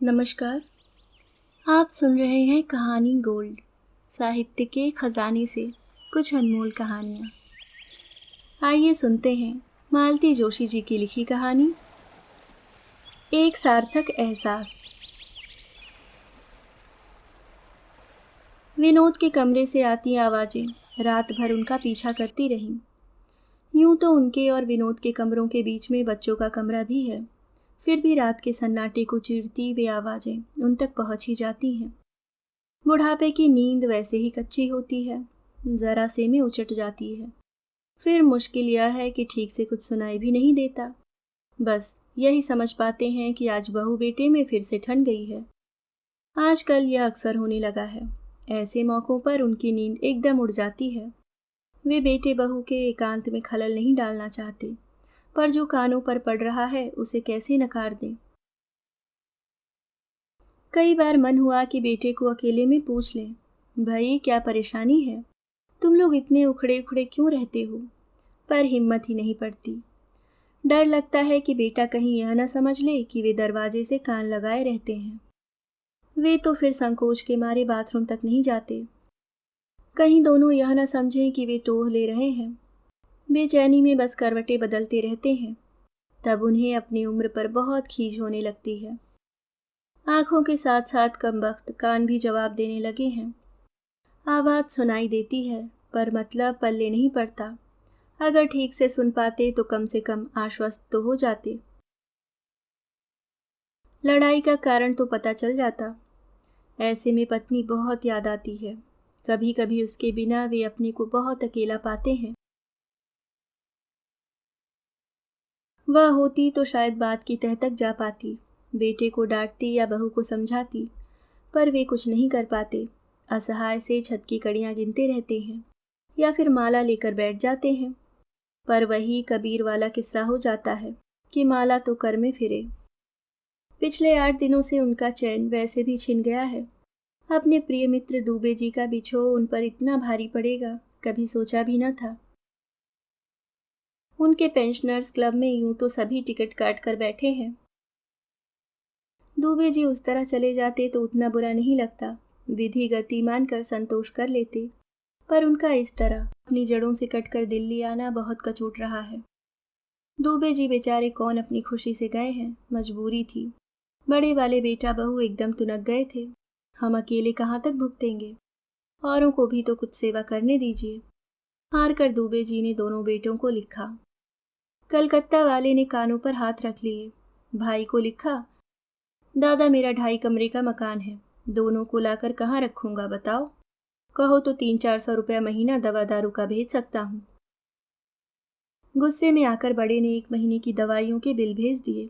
नमस्कार। आप सुन रहे हैं कहानी गोल्ड, साहित्य के खजाने से कुछ अनमोल कहानियाँ। आइए सुनते हैं मालती जोशी जी की लिखी कहानी एक सार्थक एहसास। विनोद के कमरे से आती आवाज़ें रात भर उनका पीछा करती रहीं। यूं तो उनके और विनोद के कमरों के बीच में बच्चों का कमरा भी है, फिर भी रात के सन्नाटे को चीरती वे आवाज़ें उन तक पहुँच ही जाती हैं। बुढ़ापे की नींद वैसे ही कच्ची होती है, जरा से में उचट जाती है। फिर मुश्किल यह है कि ठीक से कुछ सुनाई भी नहीं देता। बस यही समझ पाते हैं कि आज बहू बेटे में फिर से ठन गई है। आजकल यह अक्सर होने लगा है। ऐसे मौक़ों पर उनकी नींद एकदम उड़ जाती है। वे बेटे बहू के एकांत में खलल नहीं डालना चाहते, पर जो कानों पर पड़ रहा है उसे कैसे नकार दें। कई बार मन हुआ कि बेटे को अकेले में पूछ लें, भाई क्या परेशानी है, तुम लोग इतने उखड़े उखड़े क्यों रहते हो। पर हिम्मत ही नहीं पड़ती। डर लगता है कि बेटा कहीं यह न समझ ले कि वे दरवाजे से कान लगाए रहते हैं। वे तो फिर संकोच के मारे बाथरूम तक नहीं जाते। कहीं दोनों यह न समझें कि वे टोह ले रहे हैं। बेचैनी में बस करवटें बदलते रहते हैं। तब उन्हें अपनी उम्र पर बहुत खीज होने लगती है। आंखों के साथ साथ कमबख्त कान भी जवाब देने लगे हैं। आवाज़ सुनाई देती है, पर मतलब पल्ले नहीं पड़ता। अगर ठीक से सुन पाते तो कम से कम आश्वस्त तो हो जाते। लड़ाई का कारण तो पता चल जाता। ऐसे में पत्नी बहुत याद आती है। कभी कभी उसके बिना वे अपने को बहुत अकेला पाते हैं। वह होती तो शायद बात की तह तक जा पाती, बेटे को डांटती या बहू को समझाती, पर वे कुछ नहीं कर पाते। असहाय से छत की कड़ियां गिनते रहते हैं या फिर माला लेकर बैठ जाते हैं। पर वही कबीर वाला किस्सा हो जाता है कि माला तो कर में फिरे। पिछले 8 दिनों से उनका चैन वैसे भी छिन गया है। अपने प्रिय मित्र दुबे जी का बिछोह उन पर इतना भारी पड़ेगा, कभी सोचा भी न था। उनके पेंशनर्स क्लब में यूं तो सभी टिकट काट कर बैठे हैं। दुबे जी उस तरह चले जाते तो उतना बुरा नहीं लगता, विधि गति मानकर संतोष कर लेते। पर उनका इस तरह अपनी जड़ों से कटकर दिल्ली आना बहुत कचोट रहा है। दुबे जी बेचारे कौन अपनी खुशी से गए हैं, मजबूरी थी। बड़े वाले बेटा बहू एकदम तुनक गए थे। हम अकेले कहाँ तक भुगतेंगे, औरों को भी तो कुछ सेवा करने दीजिए। हार कर दुबे जी ने दोनों बेटों को लिखा। कलकत्ता वाले ने कानों पर हाथ रख लिए। भाई को लिखा, दादा मेरा 2.5 कमरे का मकान है, दोनों को लाकर कहाँ रखूंगा बताओ। कहो तो 300-400 रुपया महीना दवा दारू का भेज सकता हूँ। गुस्से में आकर बड़े ने 1 महीने की दवाइयों के बिल भेज दिए।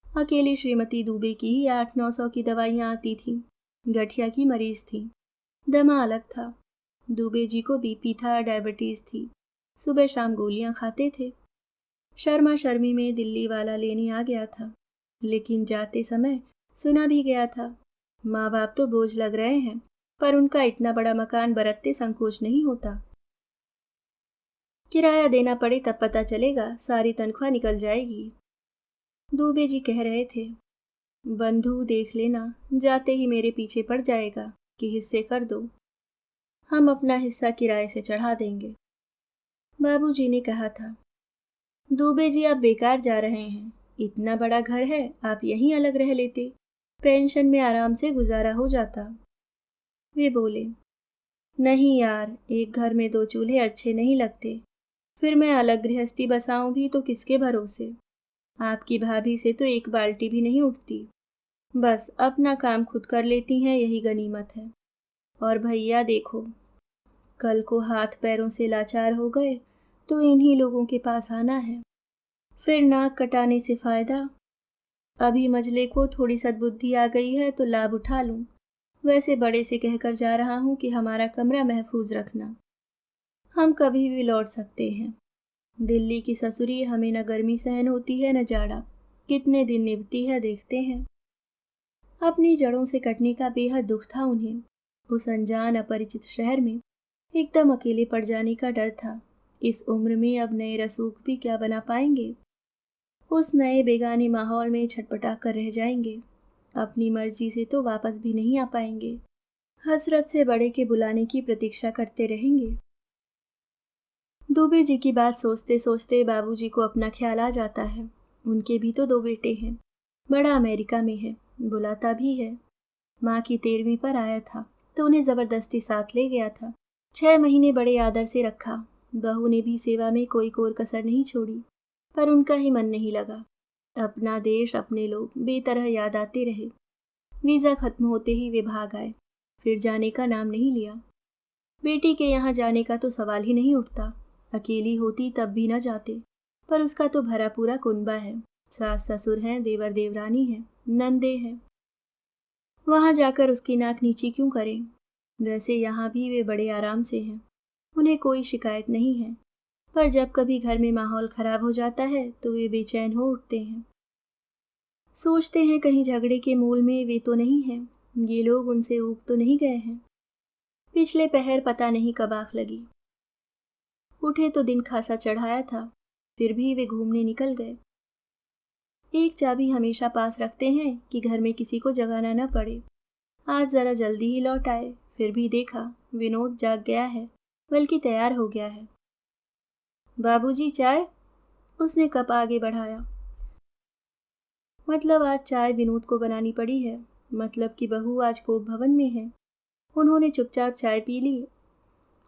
अकेली श्रीमती दुबे की ही 800-900 की दवाइयाँ आती थीं। गठिया की मरीज थी। दमा अलग था। दुबे जी को बीपी था, डायबिटीज थी। सुबह शाम गोलियां खाते थे। शर्मा शर्मी में दिल्ली वाला लेने आ गया था, लेकिन जाते समय सुना भी गया था, माँ बाप तो बोझ लग रहे हैं, पर उनका इतना बड़ा मकान बरतते संकोच नहीं होता। किराया देना पड़े तब पता चलेगा, सारी तनख्वाह निकल जाएगी। दुबे जी कह रहे थे, बंधु देख लेना, जाते ही मेरे पीछे पड़ जाएगा कि हिस्से कर दो, हम अपना हिस्सा किराए से चढ़ा देंगे। बाबूजी ने कहा था, दुबे जी आप बेकार जा रहे हैं, इतना बड़ा घर है, आप यहीं अलग रह लेते, पेंशन में आराम से गुजारा हो जाता। वे बोले, नहीं यार, एक घर में 2 चूल्हे अच्छे नहीं लगते, फिर मैं अलग गृहस्थी बसाऊं भी तो किसके भरोसे। आपकी भाभी से तो 1 बाल्टी भी नहीं उठती, बस अपना काम खुद कर लेती हैं, यही गनीमत है। और भैया देखो, कल को हाथ पैरों से लाचार हो गए तो इन्हीं लोगों के पास आना है, फिर नाक कटाने से फायदा। अभी मजले को थोड़ी सद्बुद्धि आ गई है तो लाभ उठा लूं। वैसे बड़े से कहकर जा रहा हूं कि हमारा कमरा महफूज रखना, हम कभी भी लौट सकते हैं। दिल्ली की ससुरी हमें न गर्मी सहन होती है न जाड़ा, कितने दिन निभती है देखते हैं। अपनी जड़ों से कटने का बेहद दुख था उन्हें। उस अनजान अपरिचित शहर में एकदम अकेले पड़ जाने का डर था। इस उम्र में अब नए रसूख भी क्या बना पाएंगे। उस नए बेगाने माहौल में छटपटा कर रह जाएंगे। अपनी मर्जी से तो वापस भी नहीं आ पाएंगे। हसरत से बड़े के बुलाने की प्रतीक्षा करते रहेंगे। दुबे जी की बात सोचते सोचते बाबूजी को अपना ख्याल आ जाता है। उनके भी तो 2 बेटे हैं। बड़ा अमेरिका में है, बुलाता भी है। माँ की 13वीं पर आया था तो उन्हें जबरदस्ती साथ ले गया था। 6 महीने बड़े आदर से रखा। बहू ने भी सेवा में कोई कोर कसर नहीं छोड़ी, पर उनका ही मन नहीं लगा। अपना देश, अपने लोग बेतरह याद आते रहे। वीज़ा खत्म होते ही वे भाग आए, फिर जाने का नाम नहीं लिया। बेटी के यहाँ जाने का तो सवाल ही नहीं उठता। अकेली होती तब भी न जाते, पर उसका तो भरा पूरा कुनबा है। सास ससुर हैं, देवर देवरानी हैं, नंदे हैं। वहाँ जाकर उसकी नाक नीची क्यों करें? वैसे यहाँ भी वे बड़े आराम से हैं, उन्हें कोई शिकायत नहीं है। पर जब कभी घर में माहौल खराब हो जाता है तो वे बेचैन हो उठते हैं। सोचते हैं कहीं झगड़े के मूल में वे तो नहीं हैं, ये लोग उनसे ऊब तो नहीं गए हैं। पिछले पहर पता नहीं कब आँख लगी। उठे तो दिन खासा चढ़ाया था, फिर भी वे घूमने निकल गए। एक चाबी हमेशा पास रखते हैं कि घर में किसी को जगाना न पड़े। आज जरा जल्दी ही लौट आए, फिर भी देखा विनोद जाग गया है, बल्कि तैयार हो गया है। बाबूजी चाय? उसने कप आगे बढ़ाया। मतलब आज चाय विनोद को बनानी पड़ी है, मतलब कि बहू आज कोप भवन में है। उन्होंने चुपचाप चाय पी ली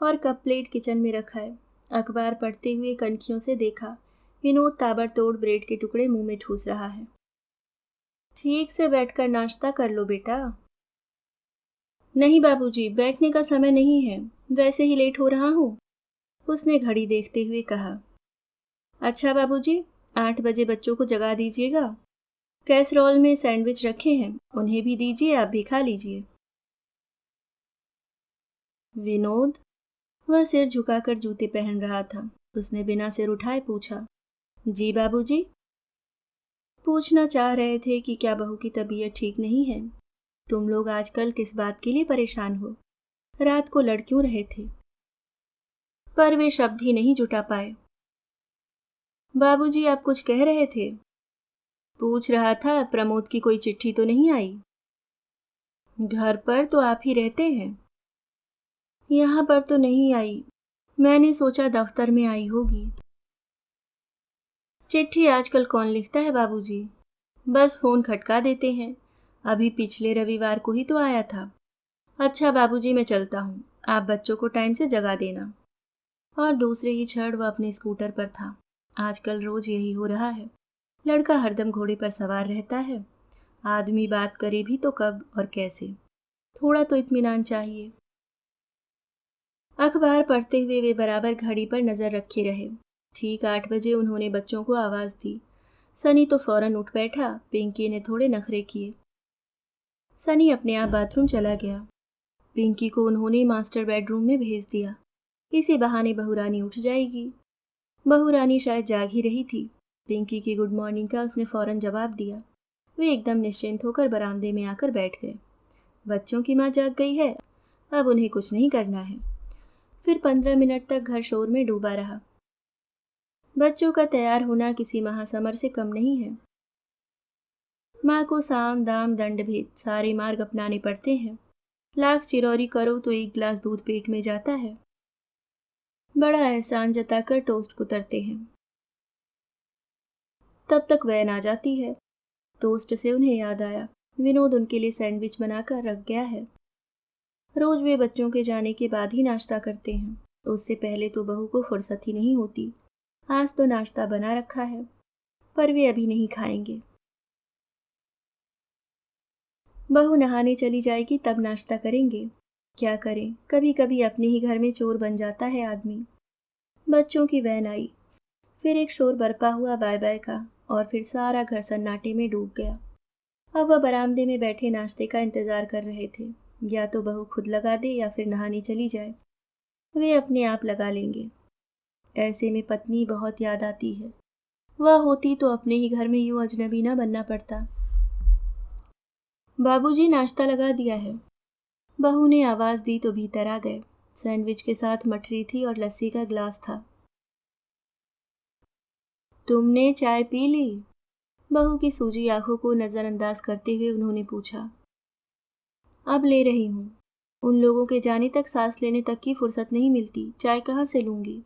और कप प्लेट किचन में रखा है। अखबार पढ़ते हुए कनखियों से देखा विनोद ताबड़तोड़ ब्रेड के टुकड़े मुंह में ठूस रहा है। ठीक से बैठकर नाश्ता कर लो बेटा। नहीं बाबूजी, बैठने का समय नहीं है, वैसे ही लेट हो रहा हूँ, उसने घड़ी देखते हुए कहा। अच्छा बाबूजी, 8 बजे बच्चों को जगा दीजिएगा। कैसरोल में सैंडविच रखे हैं, उन्हें भी दीजिए, आप भी खा लीजिए। विनोद? वह सिर झुकाकर जूते पहन रहा था। उसने बिना सिर उठाए पूछा, जी बाबूजी। पूछना चाह रहे थे कि क्या बहू की तबीयत ठीक नहीं है? तुम लोग आजकल किस बात के लिए परेशान हो? रात को लड़ क्यों रहे थे? पर वे शब्द ही नहीं जुटा पाए। बाबूजी, आप कुछ कह रहे थे? पूछ रहा था प्रमोद की कोई चिट्ठी तो नहीं आई? घर पर तो आप ही रहते हैं। यहाँ पर तो नहीं आई, मैंने सोचा दफ्तर में आई होगी। चिट्ठी आजकल कौन लिखता है बाबूजी? बस फोन खटका देते हैं। अभी पिछले रविवार को ही तो आया था। अच्छा बाबूजी, मैं चलता हूँ, आप बच्चों को टाइम से जगा देना। और दूसरे ही क्षण वह अपने स्कूटर पर था। आजकल रोज यही हो रहा है। लड़का हरदम घोड़े पर सवार रहता है। आदमी बात करे भी तो कब और कैसे? थोड़ा तो इत्मीनान चाहिए। अखबार पढ़ते हुए वे बराबर घड़ी पर नजर रखे रहे। ठीक 8 बजे उन्होंने बच्चों को आवाज दी। सनी तो फौरन उठ बैठा। पिंकी ने थोड़े नखरे किए। सनी अपने आप बाथरूम चला गया। पिंकी को उन्होंने मास्टर बेडरूम में भेज दिया। इसी बहाने बहुरानी उठ जाएगी। बहुरानी शायद जाग ही रही थी। पिंकी की गुड मॉर्निंग का उसने फौरन जवाब दिया। वे एकदम निश्चिंत होकर बरामदे में आकर बैठ गए। बच्चों की माँ जाग गई है, अब उन्हें कुछ नहीं करना है। फिर 15 मिनट तक घर शोर में डूबा रहा। बच्चों का तैयार होना किसी महासमर से कम नहीं है। माँ को साम दाम दंड भेद सारे मार्ग अपनाने पड़ते हैं। लाख चिरौरी करो तो 1 गिलास दूध पेट में जाता है। बड़ा एहसान जताकर टोस्ट कुतरते हैं। तब तक वैन आ जाती है। टोस्ट से उन्हें याद आया, विनोद उनके लिए सैंडविच बनाकर रख गया है। रोज वे बच्चों के जाने के बाद ही नाश्ता करते हैं। उससे पहले तो बहू को फुर्सत ही नहीं होती। आज तो नाश्ता बना रखा है, पर वे अभी नहीं खाएंगे। बहू नहाने चली जाएगी तब नाश्ता करेंगे। क्या करें, कभी कभी अपने ही घर में चोर बन जाता है आदमी। बच्चों की वैन आई, फिर एक शोर बरपा हुआ बाय बाय का, और फिर सारा घर सन्नाटे में डूब गया। अब वह बरामदे में बैठे नाश्ते का इंतजार कर रहे थे। या तो बहू खुद लगा दे या फिर नहाने चली जाए। वे अपने आप लगा लेंगे। ऐसे में पत्नी बहुत याद आती है। वह होती तो अपने ही घर में यूं अजनबी न बनना पड़ता। बाबूजी, नाश्ता लगा दिया है। बहू ने आवाज दी तो भीतर आ गए। सैंडविच के साथ मठरी थी और लस्सी का ग्लास था। तुमने चाय पी ली? बहू की सूजी आंखों को नजरअंदाज करते हुए उन्होंने पूछा। अब ले रही हूँ। उन लोगों के जाने तक सांस लेने तक की फुर्सत नहीं मिलती, चाय कहाँ से लूंगी।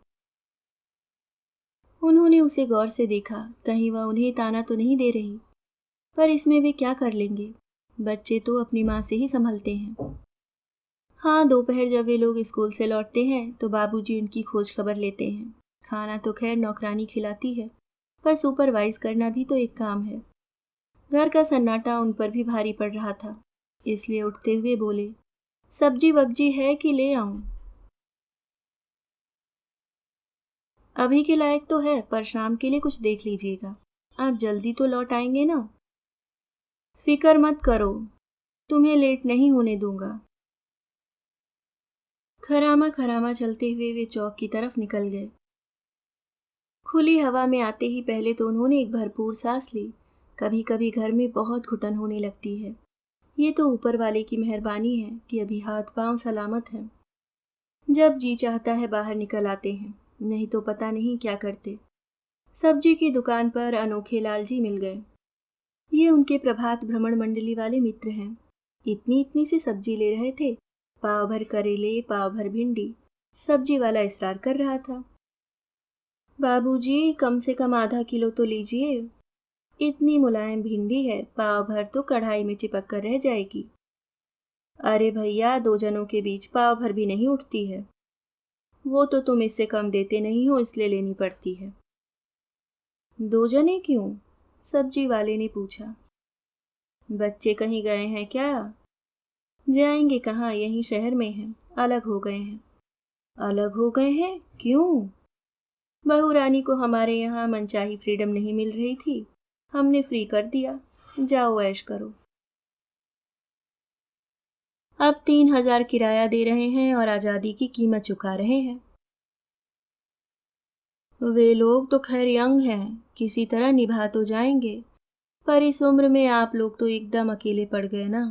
उन्होंने उसे गौर से देखा, कहीं वह उन्हें ताना तो नहीं दे रही, पर इसमें वे क्या कर लेंगे, बच्चे तो अपनी माँ से ही संभलते हैं। हाँ, दोपहर जब वे लोग स्कूल से लौटते हैं तो बाबूजी उनकी खोज खबर लेते हैं। खाना तो खैर नौकरानी खिलाती है, पर सुपरवाइज करना भी तो एक काम है। घर का सन्नाटा उन पर भी भारी पड़ रहा था, इसलिए उठते हुए बोले, सब्जी वब्जी है कि ले आऊं? अभी के लायक तो है, पर शाम के लिए कुछ देख लीजिएगा। आप जल्दी तो लौट आएंगे ना? फिक्र मत करो, तुम्हें लेट नहीं होने दूंगा। खरामा खरामा चलते हुए वे चौक की तरफ निकल गए। खुली हवा में आते ही पहले तो उन्होंने एक भरपूर सांस ली। कभी कभी घर में बहुत घुटन होने लगती है। ये तो ऊपर वाले की मेहरबानी है कि अभी हाथ पांव सलामत हैं। जब जी चाहता है बाहर निकल आते हैं, नहीं तो पता नहीं क्या करते। सब्जी की दुकान पर अनोखे लाल जी मिल गए। ये उनके प्रभात भ्रमण मंडली वाले मित्र हैं। इतनी इतनी सी सब्जी ले रहे थे, पाव भर करेले, पाव भर भिंडी। सब्जी वाला इसरार कर रहा था, बाबूजी कम से कम आधा किलो तो लीजिए। इतनी मुलायम भिंडी है, पाव भर तो कढ़ाई में चिपक कर रह जाएगी। अरे भैया, 2 जनों के बीच पाव भर भी नहीं उठती है। वो तो तुम इससे कम देते नहीं हो, इसलिए लेनी पड़ती है। 2 जने क्यों? सब्जी वाले ने पूछा। बच्चे कहीं गए हैं क्या? जाएंगे कहाँ, यहीं शहर में हैं, अलग हो गए हैं। अलग हो गए हैं? क्यों? बहू रानी को हमारे यहाँ मनचाही फ्रीडम नहीं मिल रही थी, हमने फ्री कर दिया। जाओ ऐश करो। अब 3,000 किराया दे रहे हैं और आज़ादी की कीमत चुका रहे हैं। वे लोग तो खैर यंग हैं, किसी तरह निभा तो जाएंगे, पर इस उम्र में आप लोग तो एकदम अकेले पड़ गए ना।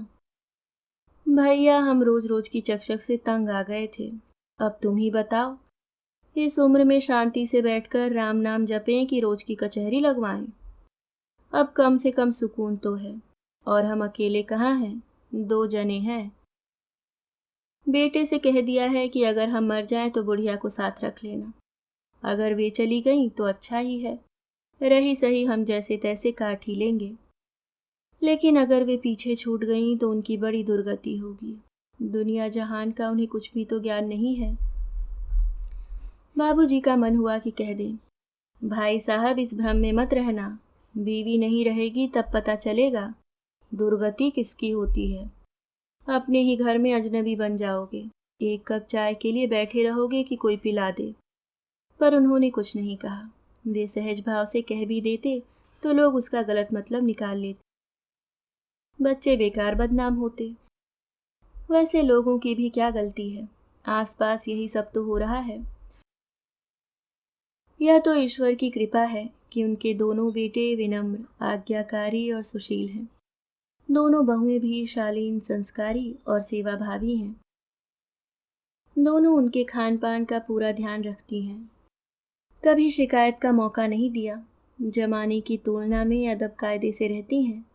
भैया, हम रोज रोज की चकचक से तंग आ गए थे। अब तुम ही बताओ, इस उम्र में शांति से बैठकर राम नाम जपें कि रोज की कचहरी लगवाएं। अब कम से कम सुकून तो है। और हम अकेले कहाँ हैं, 2 जने हैं। बेटे से कह दिया है कि अगर हम मर जाएं तो बुढ़िया को साथ रख लेना। अगर वे चली गईं तो अच्छा ही है, रही सही हम जैसे तैसे काट ही लेंगे। लेकिन अगर वे पीछे छूट गईं तो उनकी बड़ी दुर्गति होगी। दुनिया जहान का उन्हें कुछ भी तो ज्ञान नहीं है। बाबूजी का मन हुआ कि कह दें, भाई साहब इस भ्रम में मत रहना, बीवी नहीं रहेगी तब पता चलेगा दुर्गति किसकी होती है। अपने ही घर में अजनबी बन जाओगे, एक कप चाय के लिए बैठे रहोगे कि कोई पिला दे। पर उन्होंने कुछ नहीं कहा। वे सहज भाव से कह भी देते तो लोग उसका गलत मतलब निकाल लेते, बच्चे बेकार बदनाम होते। वैसे लोगों की भी क्या गलती है, आसपास यही सब तो हो रहा है। यह तो ईश्वर की कृपा है कि उनके दोनों बेटे विनम्र, आज्ञाकारी और सुशील हैं। दोनों बहुएं भी शालीन, संस्कारी और सेवाभावी हैं। दोनों उनके खान पान का पूरा ध्यान रखती हैं। कभी शिकायत का मौका नहीं दिया। जमाने की तुलना में अदब कायदे से रहती हैं।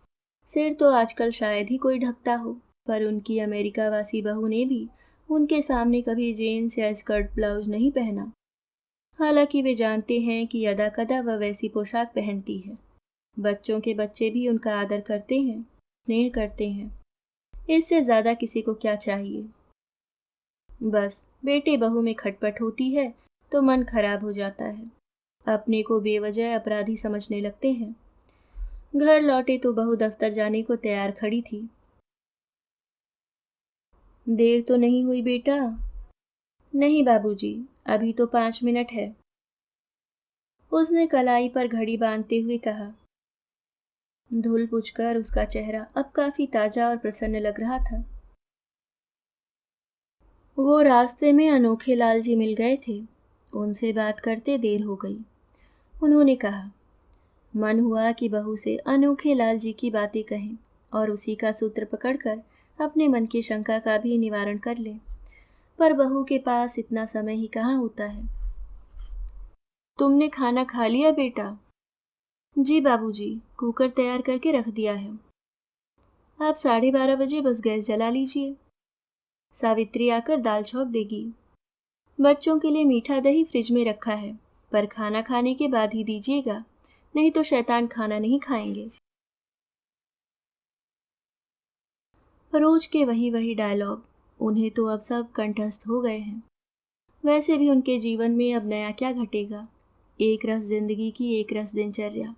सिर तो आजकल शायद ही कोई ढकता हो, पर उनकी अमेरिकावासी बहू ने भी उनके सामने कभी जीन्स या स्कर्ट ब्लाउज नहीं पहना। हालांकि वे जानते हैं कि यदा कदा वह वैसी पोशाक पहनती है। बच्चों के बच्चे भी उनका आदर करते हैं, स्नेह करते हैं। इससे ज्यादा किसी को क्या चाहिए। बस बेटे बहू में खटपट होती है तो मन खराब हो जाता है। अपने को बेवजह अपराधी समझने लगते हैं। घर लौटे तो बहू दफ्तर जाने को तैयार खड़ी थी। देर तो नहीं हुई बेटा? नहीं बाबूजी, अभी तो 5 मिनट है। उसने कलाई पर घड़ी बांधते हुए कहा। धुल पुछकर उसका चेहरा अब काफी ताजा और प्रसन्न लग रहा था। वो रास्ते में अनोखे लाल जी मिल गए थे। उनसे बात करते देर हो गई। उन्होंने कहा, मन हुआ कि बहू से अनोखे लाल जी की बातें कहें और उसी का सूत्र पकड़कर अपने मन की शंका का भी निवारण कर लें, पर बहू के पास इतना समय ही कहाँ होता है। तुमने खाना खा लिया बेटा? जी बाबूजी, कुकर तैयार करके रख दिया है। आप 12:30 बजे बस गैस जला लीजिए। सावित्री आकर दाल छौंक देगी। बच्चों के लिए मीठा दही फ्रिज में रखा है, पर खाना खाने के बाद ही दीजिएगा, नहीं तो शैतान खाना नहीं खाएंगे। रोज के वही वही डायलॉग, उन्हें तो अब सब कंठस्थ हो गए हैं। वैसे भी उनके जीवन में अब नया क्या घटेगा। एक रस जिंदगी की, एक रस दिनचर्या,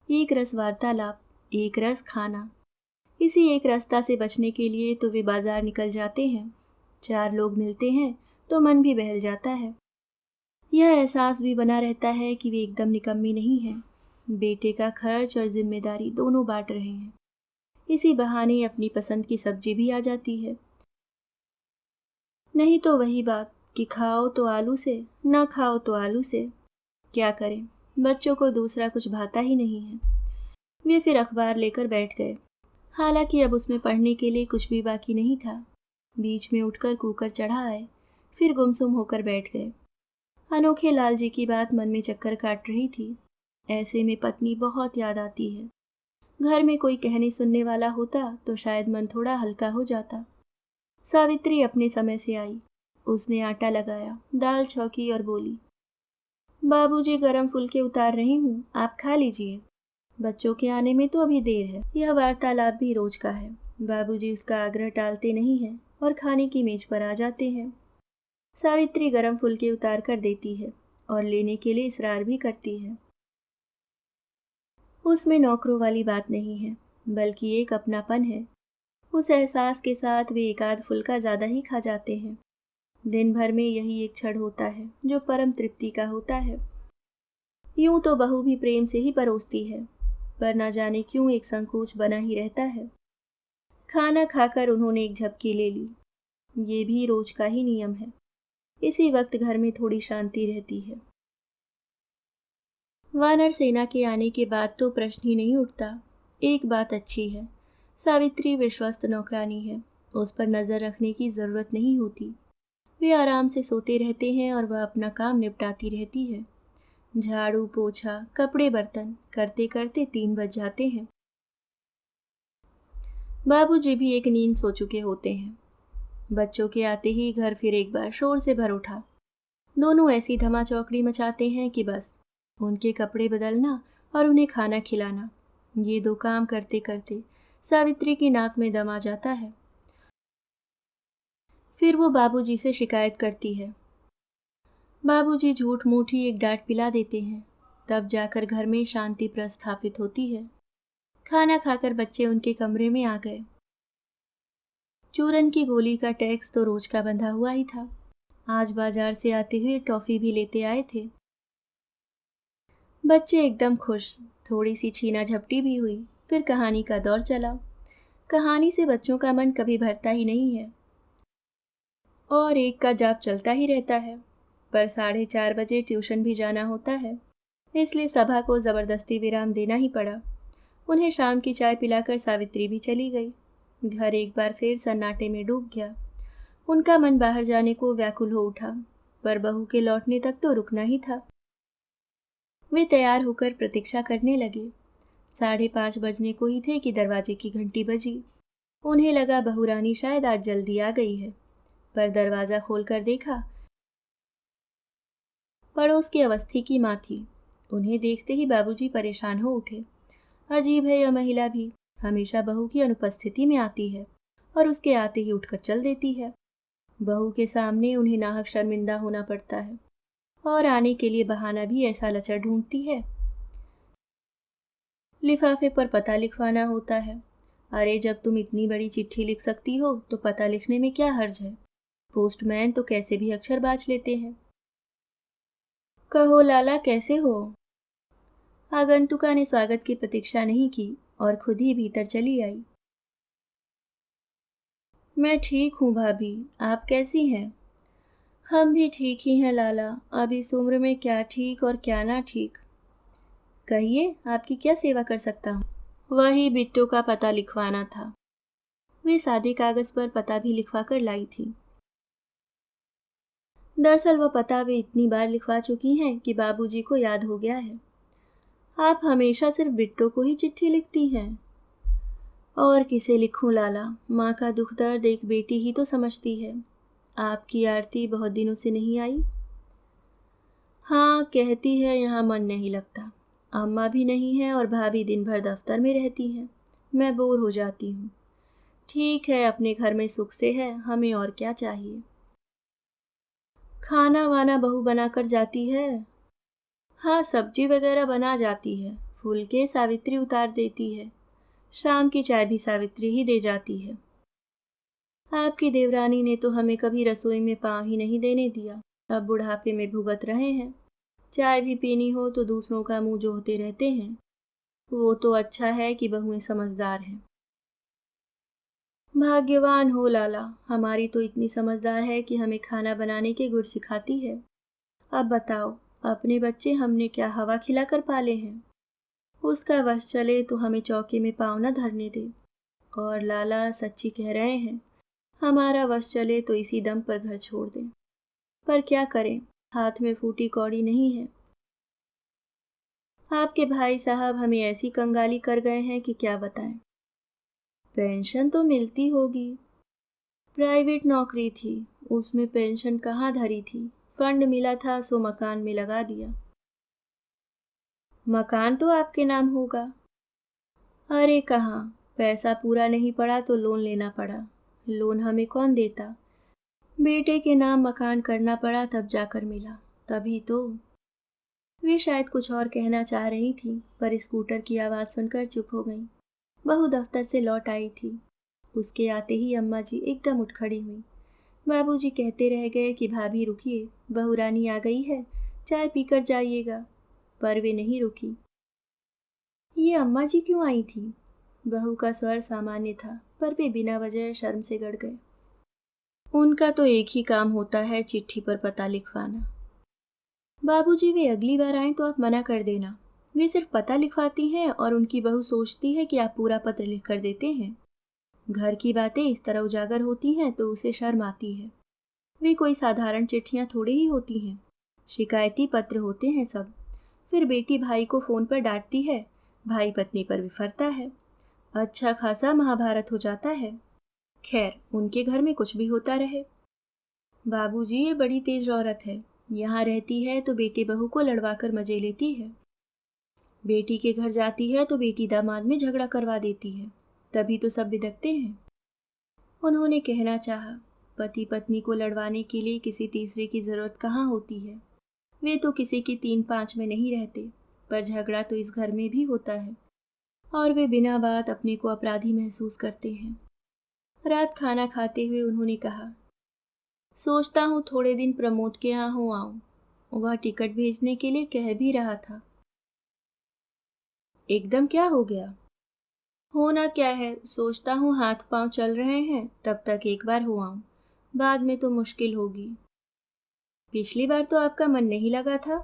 एक रस वार्तालाप, एक रस खाना। इसी एक रास्ता से बचने के लिए तो वे बाजार निकल जाते हैं। 4 लोग मिलते हैं तो मन भी बहल जाता है। यह एहसास भी बना रहता है कि वे एकदम निकम्मी नहीं हैं। बेटे का खर्च और जिम्मेदारी दोनों बांट रहे हैं। इसी बहाने अपनी पसंद की सब्जी भी आ जाती है। नहीं तो वही बात कि खाओ तो आलू से, ना खाओ तो आलू से। क्या करें, बच्चों को दूसरा कुछ भाता ही नहीं है। वे फिर अखबार लेकर बैठ गए। हालांकि अब उसमें पढ़ने के लिए कुछ भी बाकी नहीं था। बीच में उठकर कुकर चढ़ा आए, फिर गुमसुम होकर बैठ गए। अनोखे लाल जी की बात मन में चक्कर काट रही थी। ऐसे में पत्नी बहुत याद आती है। घर में कोई कहने सुनने वाला होता तो शायद मन थोड़ा हल्का हो जाता। सावित्री अपने समय से आई। उसने आटा लगाया, दाल छौंकी और बोली, बाबूजी गरम फुलके उतार रही हूँ, आप खा लीजिए। बच्चों के आने में तो अभी देर है। यह वार्तालाप भी रोज का है। बाबूजी उसका आग्रह टालते नहीं हैं और खाने की मेज पर आ जाते हैं। सावित्री गरम फुलके उतार कर देती है और लेने के लिए इसरार भी करती है। उसमें नौकरों वाली बात नहीं है, बल्कि एक अपनापन है। उस एहसास के साथ वे एक आध फुल्का ज्यादा ही खा जाते हैं। दिन भर में यही एक क्षण होता है जो परम तृप्ति का होता है। यूं तो बहू भी प्रेम से ही परोसती है, पर न जाने क्यों एक संकोच बना ही रहता है। खाना खाकर उन्होंने एक झपकी ले ली। ये भी रोज का ही नियम है। इसी वक्त घर में थोड़ी शांति रहती है। वानर सेना के आने के बाद तो प्रश्न ही नहीं उठता। एक बात अच्छी है, सावित्री विश्वस्त नौकरानी है। उस पर नजर रखने की जरूरत नहीं होती। वे आराम से सोते रहते हैं और वह अपना काम निपटाती रहती है। झाड़ू पोछा कपड़े बर्तन करते करते 3 बज जाते हैं। बाबूजी भी एक नींद सो चुके होते हैं। बच्चों के आते ही घर फिर एक बार शोर से भर उठा। दोनों ऐसी धमाचौकड़ी मचाते हैं कि बस उनके कपड़े बदलना और उन्हें खाना खिलाना, ये 2 काम करते करते सावित्री की नाक में दम आ जाता है। फिर वो बाबूजी से शिकायत करती है। बाबूजी झूठ मूठ ही एक डांट पिला देते हैं। तब जाकर घर में शांति प्रस्थापित होती है। खाना खाकर बच्चे उनके कमरे में आ गए। चूरन की गोली का टैक्स तो रोज का बंधा हुआ ही था। आज बाजार से आते हुए टॉफी भी लेते आए थे। बच्चे एकदम खुश। थोड़ी सी छीना झपटी भी हुई। फिर कहानी का दौर चला। कहानी से बच्चों का मन कभी भरता ही नहीं है और एक का जाप चलता ही रहता है। पर 4:30 बजे ट्यूशन भी जाना होता है, इसलिए सभा को जबरदस्ती विराम देना ही पड़ा। उन्हें शाम की चाय पिलाकर सावित्री भी चली गई। घर एक बार फिर सन्नाटे में डूब गया। उनका मन बाहर जाने को व्याकुल हो उठा, पर बहू के लौटने तक तो रुकना ही था। वे तैयार होकर प्रतीक्षा करने लगे। 5:30 बजने को ही थे कि दरवाजे की घंटी बजी। उन्हें लगा बहू रानी शायद आज जल्दी आ गई है, पर दरवाजा खोलकर देखा, पड़ोस की अवस्थी की माँ थी। उन्हें देखते ही बाबूजी परेशान हो उठे। अजीब है, यह महिला भी हमेशा बहू की अनुपस्थिति में आती है और उसके आते ही उठकर चल देती है। बहू के सामने उन्हें नाहक शर्मिंदा होना पड़ता है और आने के लिए बहाना भी ऐसा लचर ढूंढती है। लिफाफे पर पता लिखवाना होता है। अरे जब तुम इतनी बड़ी चिट्ठी लिख सकती हो तो पता लिखने में क्या हर्ज है। पोस्टमैन तो कैसे भी अक्षर बाज लेते हैं। कहो लाला, कैसे हो? आगंतुका ने स्वागत की प्रतीक्षा नहीं की और खुद ही भीतर चली आई। मैं ठीक हूँ भाभी, आप कैसी हैं? हम भी ठीक ही हैं लाला। अब इस उम्र में क्या ठीक और क्या ना ठीक। कहिए, आपकी क्या सेवा कर सकता हूँ? वही बिट्टू का पता लिखवाना था। वे सादे कागज पर पता भी लिखवा कर लाई थी। दरअसल वह पता वे इतनी बार लिखवा चुकी हैं कि बाबूजी को याद हो गया है। आप हमेशा सिर्फ बिट्टो को ही चिट्ठी लिखती हैं। और किसे लिखूं लाला, माँ का दुख दर्द एक बेटी ही तो समझती है। आपकी आरती बहुत दिनों से नहीं आई। हाँ, कहती है यहाँ मन नहीं लगता। अम्मा भी नहीं है और भाभी दिन भर दफ्तर में रहती हैं। मैं बोर हो जाती हूँ। ठीक है, अपने घर में सुख से है, हमें और क्या चाहिए। खाना वाना बहू बनाकर जाती है। हाँ, सब्जी वगैरह बना जाती है। फुलके सावित्री उतार देती है। शाम की चाय भी सावित्री ही दे जाती है। आपकी देवरानी ने तो हमें कभी रसोई में पाँव ही नहीं देने दिया। अब बुढ़ापे में भुगत रहे हैं। चाय भी पीनी हो तो दूसरों का मुंह जोहते रहते हैं। वो तो अच्छा है कि बहुएं समझदार हैं। भाग्यवान हो लाला, हमारी तो इतनी समझदार है कि हमें खाना बनाने के गुर सिखाती है। अब बताओ, अपने बच्चे हमने क्या हवा खिलाकर पाले हैं। उसका वश चले तो हमें चौके में पाँव न धरने दे। और लाला सच्ची कह रहे हैं, हमारा वश चले तो इसी दम पर घर छोड़ दें। पर क्या करें, हाथ में फूटी कौड़ी नहीं है। आपके भाई साहब हमें ऐसी कंगाली कर गए हैं कि क्या बताएं। पेंशन तो मिलती होगी। प्राइवेट नौकरी थी, उसमें पेंशन कहाँ धरी थी। फंड मिला था सो मकान में लगा दिया। मकान तो आपके नाम होगा। अरे कहाँ, पैसा पूरा नहीं पड़ा तो लोन लेना पड़ा। लोन हमें कौन देता। बेटे के नाम मकान करना पड़ा तब जाकर मिला। तभी तो। वे शायद कुछ और कहना चाह रही थी, पर स्कूटर की आवाज़ सुनकर चुप हो गईं। बहू दफ्तर से लौट आई थी। उसके आते ही अम्मा जी एकदम उठ खड़ी हुई। बाबूजी कहते रह गए कि भाभी रुकिए, बहू रानी आ गई है, चाय पीकर जाइएगा। पर वे नहीं रुकी। ये अम्मा जी क्यों आई थी। बहू का स्वर सामान्य था, पर वे बिना वजह शर्म से गड़ गए। उनका तो एक ही काम होता है, चिट्ठी पर पता लिखवाना। बाबूजी, वे अगली बार आए तो आप मना कर देना। वे सिर्फ पता लिखवाती हैं और उनकी बहू सोचती है कि आप पूरा पत्र लिख कर देते हैं। घर की बातें इस तरह उजागर होती हैं तो उसे शर्म आती है। वे कोई साधारण चिट्ठियां थोड़ी ही होती हैं, शिकायती पत्र होते हैं सब। फिर बेटी भाई को फोन पर डांटती है, भाई पत्नी पर विफरता है। अच्छा खासा महाभारत हो जाता है। खैर, उनके घर में कुछ भी होता रहे। बाबूजी, ये बड़ी तेज औरत है। यहाँ रहती है तो बेटे बहू को लड़वाकर मजे लेती है। बेटी के घर जाती है तो बेटी दामाद में झगड़ा करवा देती है। तभी तो सब बिदकते हैं। उन्होंने कहना चाहा, पति पत्नी को लड़वाने के लिए किसी तीसरे की जरूरत कहाँ होती है। वे तो किसी की 3-5 में नहीं रहते, पर झगड़ा तो इस घर में भी होता है। और वे बिना बात अपने को अपराधी महसूस करते हैं। रात खाना खाते हुए उन्होंने कहा, सोचता हूँ थोड़े दिन प्रमोद के यहाँ हो आऊं। वह टिकट भेजने के लिए कह भी रहा था। एकदम क्या हो गया। होना क्या है, सोचता हूँ हाथ पांव चल रहे हैं तब तक एक बार हो आऊं, बाद में तो मुश्किल होगी। पिछली बार तो आपका मन नहीं लगा था।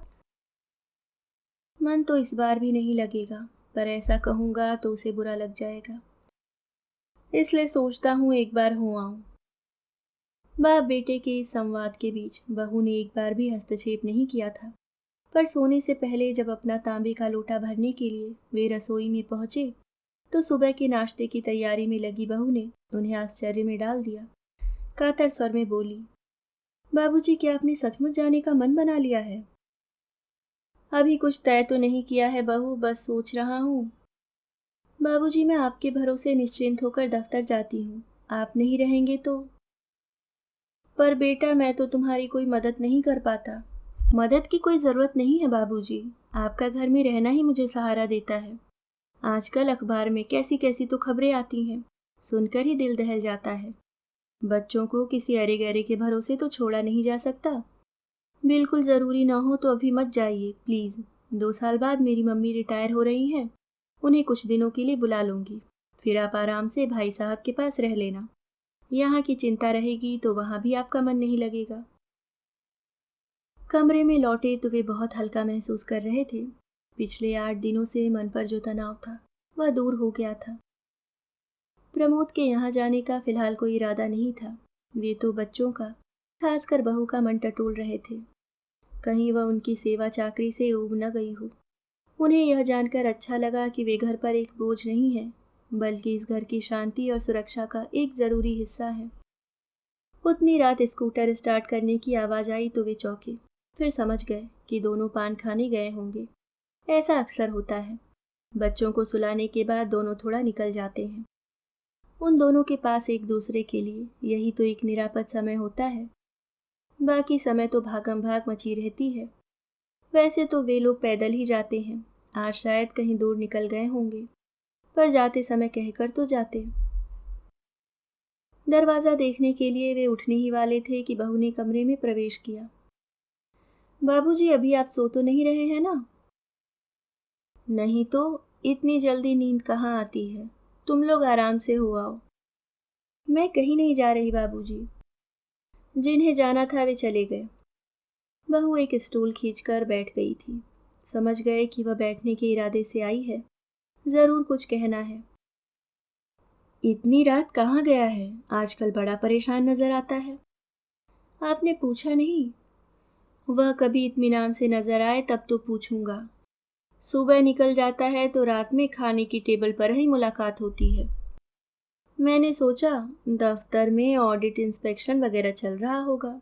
मन तो इस बार भी नहीं लगेगा, पर ऐसा कहूंगा तो उसे बुरा लग जाएगा। इसलिए सोचता हूँ एक बार हो आऊं। बाप बेटे के इस संवाद के बीच बहू ने एक बार भी हस्तक्षेप नहीं किया था, पर सोने से पहले जब अपना तांबे का लोटा भरने के लिए वे रसोई में पहुंचे तो सुबह के नाश्ते की तैयारी में लगी बहू ने उन्हें आश्चर्य में डाल दिया। कातर स्वर में बोली, बाबूजी, क्या आपने सचमुच जाने का मन बना लिया है। अभी कुछ तय तो नहीं किया है बहू, बस सोच रहा हूँ। बाबूजी, मैं आपके भरोसे निश्चिंत होकर दफ्तर जाती हूँ, आप नहीं रहेंगे तो। पर बेटा, मैं तो तुम्हारी कोई मदद नहीं कर पाता। मदद की कोई ज़रूरत नहीं है बाबूजी, आपका घर में रहना ही मुझे सहारा देता है। आजकल अखबार में कैसी कैसी तो खबरें आती हैं, सुनकर ही दिल दहल जाता है। बच्चों को किसी अरे गहरे के भरोसे तो छोड़ा नहीं जा सकता। बिल्कुल ज़रूरी ना हो तो अभी मत जाइए प्लीज़। 2 साल बाद मेरी मम्मी रिटायर हो रही हैं, उन्हें कुछ दिनों के लिए बुला लूँगी। फिर आप आराम से भाई साहब के पास रह लेना। यहाँ की चिंता रहेगी तो वहाँ भी आपका मन नहीं लगेगा। कमरे में लौटे तो वे बहुत हल्का महसूस कर रहे थे। पिछले 8 दिनों से मन पर जो तनाव था वह दूर हो गया था। प्रमोद के यहाँ जाने का फिलहाल कोई इरादा नहीं था। वे तो बच्चों का, खासकर बहू का मन टटोल रहे थे। कहीं वह उनकी सेवा चाकरी से ऊब न गई हो। उन्हें यह जानकर अच्छा लगा कि वे घर पर एक बोझ नहीं है, बल्कि इस घर की शांति और सुरक्षा का एक ज़रूरी हिस्सा है। उतनी रात स्कूटर स्टार्ट करने की आवाज़ आई तो वे चौंके। फिर समझ गए कि दोनों पान खाने गए होंगे। ऐसा अक्सर होता है। बच्चों को सुलाने के बाद दोनों थोड़ा निकल जाते हैं। उन दोनों के पास एक दूसरे के लिए यही तो एक निरापद समय होता है। बाकी समय तो भागम भाग मची रहती है। वैसे तो वे लोग पैदल ही जाते हैं। आज शायद कहीं दूर निकल गए होंगे, पर जाते समय कहकर तो जाते। दरवाज़ा देखने के लिए वे उठने ही वाले थे कि बहू ने कमरे में प्रवेश किया। बाबूजी, अभी आप सो तो नहीं रहे हैं ना? नहीं तो, इतनी जल्दी नींद कहाँ आती है। तुम लोग आराम से हो आओ। मैं कहीं नहीं जा रही बाबूजी। जिन्हें जाना था वे चले गए। बहू एक स्टूल खींचकर बैठ गई थी। समझ गए कि वह बैठने के इरादे से आई है। जरूर कुछ कहना है। इतनी रात कहाँ गया है? आजकल बड़ा परेशान नजर आता है। आपने पूछा नहीं। वह कभी इत्मीनान से नजर आए तब तो पूछूंगा। सुबह निकल जाता है तो रात में खाने की टेबल पर ही मुलाकात होती है। मैंने सोचा दफ्तर में ऑडिट इंस्पेक्शन वगैरह चल रहा होगा।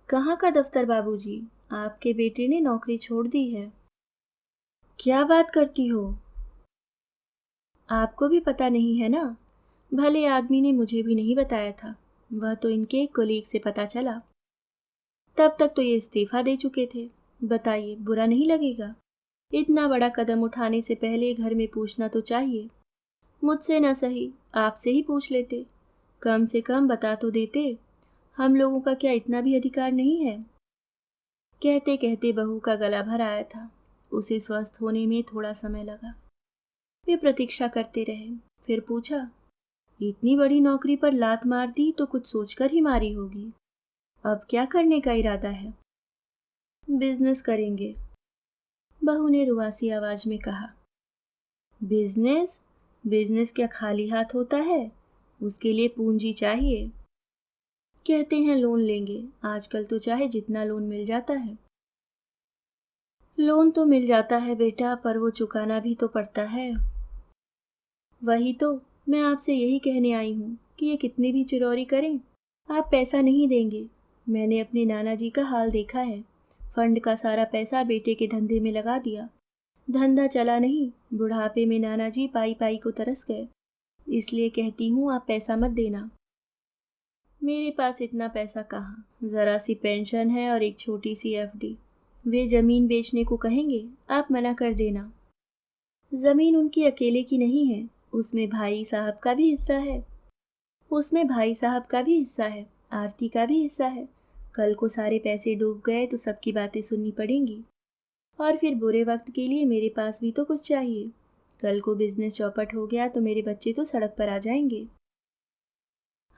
कहाँ का दफ्तर बाबूजी? आपके बेटे ने नौकरी छोड़ दी है। क्या बात करती हो? आपको भी पता नहीं है ना? भले आदमी ने मुझे भी नहीं बताया था। वह तो इनके कोलीग से पता चला। तब तक तो ये इस्तीफा दे चुके थे। बताइए, बुरा नहीं लगेगा? इतना बड़ा कदम उठाने से पहले घर में पूछना तो चाहिए। मुझसे न सही, आपसे ही पूछ लेते। कम से कम बता तो देते। हम लोगों का क्या इतना भी अधिकार नहीं है? कहते कहते बहू का गला भर आया था। उसे स्वस्थ होने में थोड़ा समय लगा। वे प्रतीक्षा करते रहे। फिर पूछा, इतनी बड़ी नौकरी पर लात मार दी तो कुछ सोचकर ही मारी होगी। अब क्या करने का इरादा है? बिजनेस करेंगे, बहू ने रुआसी आवाज में कहा। बिजनेस? बिजनेस क्या खाली हाथ होता है? उसके लिए पूंजी चाहिए। कहते हैं लोन लेंगे। आजकल तो चाहे जितना लोन मिल जाता है। लोन तो मिल जाता है बेटा, पर वो चुकाना भी तो पड़ता है। वही तो, मैं आपसे यही कहने आई हूँ कि ये कितनी भी चिरौरी करें, आप पैसा नहीं देंगे। मैंने अपने नाना जी का हाल देखा है। फंड का सारा पैसा बेटे के धंधे में लगा दिया। धंधा चला नहीं। बुढ़ापे में नाना जी पाई पाई को तरस गए। इसलिए कहती हूँ आप पैसा मत देना। मेरे पास इतना पैसा कहाँ, जरा सी पेंशन है और एक छोटी सी एफडी। वे जमीन बेचने को कहेंगे, आप मना कर देना। जमीन उनकी अकेले की नहीं है, उसमें भाई साहब का भी हिस्सा है। आरती का भी हिस्सा है। कल को सारे पैसे डूब गए तो सबकी बातें सुननी पड़ेंगी। और फिर बुरे वक्त के लिए मेरे पास भी तो कुछ चाहिए। कल को बिजनेस चौपट हो गया तो मेरे बच्चे तो सड़क पर आ जाएंगे।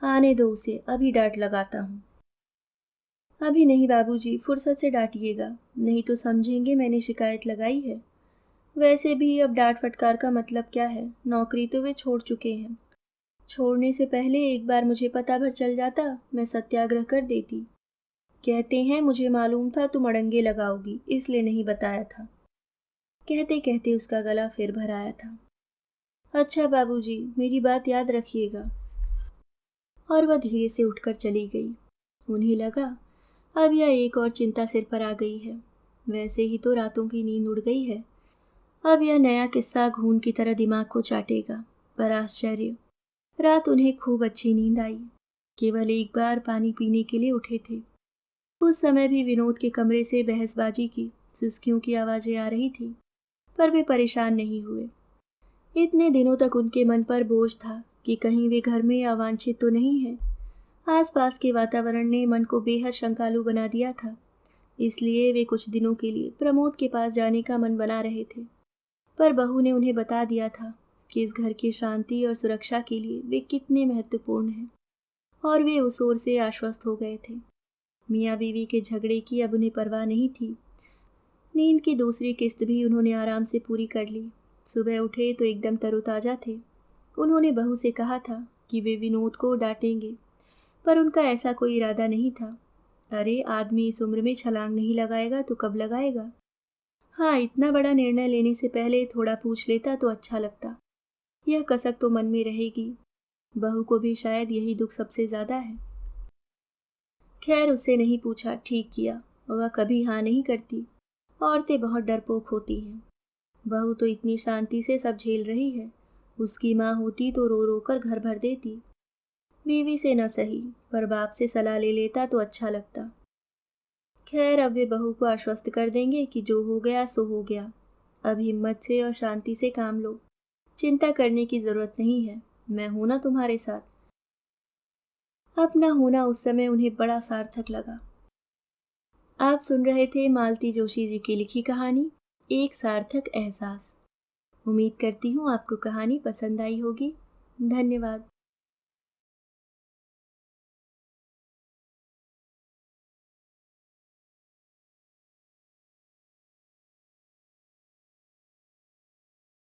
आने दो उसे, अभी डांट लगाता हूँ। अभी नहीं बाबूजी, फुर्सत से डांटिएगा, नहीं तो समझेंगे मैंने शिकायत लगाई है। वैसे भी अब डांट फटकार का मतलब क्या है? नौकरी तो वे छोड़ चुके हैं। छोड़ने से पहले एक बार मुझे पता भर चल जाता, मैं सत्याग्रह कर देती। कहते हैं मुझे मालूम था तुम अड़ंगे लगाओगी, इसलिए नहीं बताया था। कहते कहते उसका गला फिर भर आया था। अच्छा बाबूजी, मेरी बात याद रखिएगा। और वह धीरे से उठकर चली गई। उन्हें लगा अब यह एक और चिंता सिर पर आ गई है। वैसे ही तो रातों की नींद उड़ गई है। अब यह नया किस्सा घून की तरह दिमाग को चाटेगा। पर आश्चर्य, रात उन्हें खूब अच्छी नींद आई। केवल एक बार पानी पीने के लिए उठे थे। उस समय भी विनोद के कमरे से बहसबाजी की, सिसकियों की आवाजें आ रही थी, पर वे परेशान नहीं हुए। इतने दिनों तक उनके मन पर बोझ था कि कहीं वे घर में अवांछित तो नहीं है। आसपास के वातावरण ने मन को बेहद शंकालु बना दिया था। इसलिए वे कुछ दिनों के लिए प्रमोद के पास जाने का मन बना रहे थे। पर बहू ने उन्हें बता दिया था कि इस घर की शांति और सुरक्षा के लिए वे कितने महत्वपूर्ण हैं, और वे उस ओर से आश्वस्त हो गए थे। मियाँ बीवी के झगड़े की अब उन्हें परवाह नहीं थी। नींद की दूसरी किस्त भी उन्होंने आराम से पूरी कर ली। सुबह उठे तो एकदम तरोताजा थे। उन्होंने बहू से कहा था कि वे विनोद को डांटेंगे, पर उनका ऐसा कोई इरादा नहीं था। अरे, आदमी इस उम्र में छलांग नहीं लगाएगा तो कब लगाएगा? हाँ, इतना बड़ा निर्णय लेने से पहले थोड़ा पूछ लेता तो अच्छा लगता। यह कसक तो मन में रहेगी। बहू को भी शायद यही दुख सबसे ज्यादा है। खैर, उससे नहीं पूछा, ठीक किया। वह कभी हाँ नहीं करती। औरतें बहुत डरपोक होती हैं। बहू तो इतनी शांति से सब झेल रही है। उसकी माँ होती तो रो रो कर घर भर देती। बीवी से न सही, पर बाप से सलाह ले लेता तो अच्छा लगता। खैर, अब वे बहू को आश्वस्त कर देंगे कि जो हो गया सो हो गया। अब हिम्मत से और शांति से काम लो। चिंता करने की जरूरत नहीं है। मैं हूं ना तुम्हारे साथ। अपना होना उस समय उन्हें बड़ा सार्थक लगा। आप सुन रहे थे मालती जोशी जी की लिखी कहानी एक सार्थक एहसास। उम्मीद करती हूँ आपको कहानी पसंद आई होगी। धन्यवाद।